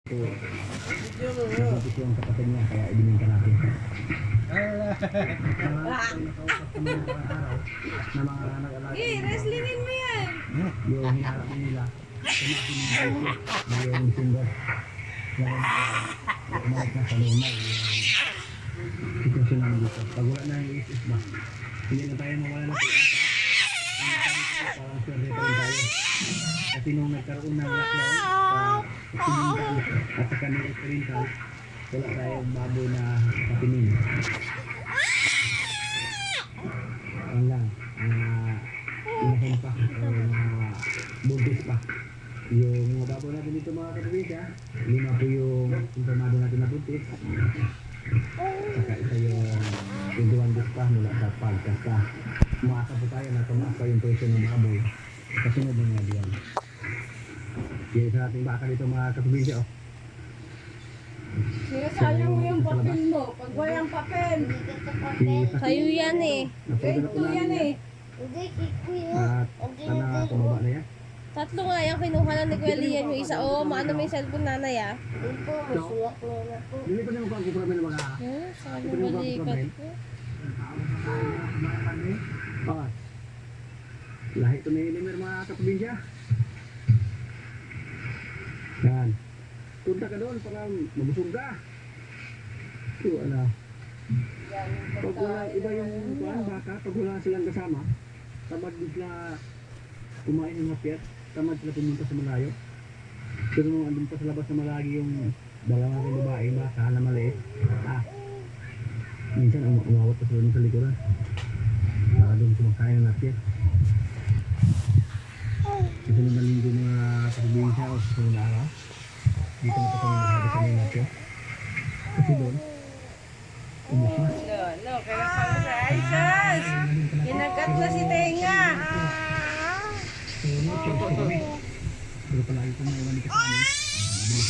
Ito yung kapatid niya, kaya ibinigyan natin. Wrestlingin mo yan! Yung hinarap nila, yung singer. Umalik na sa normal. Sitwasyon namin dito. Pag wala na yung isis ba, hindi na tayo mawala na pag-asa. Parang swerte pa rin tayo. Kasi nung nagkaroon ng lockdown, occidental at sa kanil experimental, wala tayong baboy na kapinin. Ano lang, inahin pa, buntis pa. Yung mga baboy natin dito mga kapatid, 5 po yung informado natin na buntis. Saka isa yung 21 days pa mula sa pagkas pa. Umaasa po tayo na tumaas pa yung presyo ng baboy. Kasunod ng mga diyan. Yung isa nating baka dito mga kapatid, oh. Sinasayang mo yung papel mo. Pag walang papel. Sa'yo yan eh. Ito yan eh. At sana tumaba na yan. 3 nga yung kinuha na ni Kuya Lian yung isa. Oo, maano may cellphone nanay ah. Dili pa naman ko ang kupramin ng mga Sa kanyang balikat ko. oh. Lahi ito ni Limer mga kaprobinsya. Yan. Punta ka doon para mabusog ka. So, ano. Pag wala iba yung baka, pag wala silang kasama, tamad sila kumain ng hapyat, tamad sila pumunta sa malayo. Pero nung andun pa sa labas na malagi yung dalawa ng babae, baka na maliit. Minsan umawat pa sila sa likuran. Para doon kumakain ng hapyat. Kasi nung malinggo mga kaprobinsya o sa mga araw, dito na pa kami nagsabi sa mga hapyat. Kasi doon, ubos na. No, kaya pala sa Aisas. Kinagat na si Tenga. Pero palagi ko may iwan ka sa amin.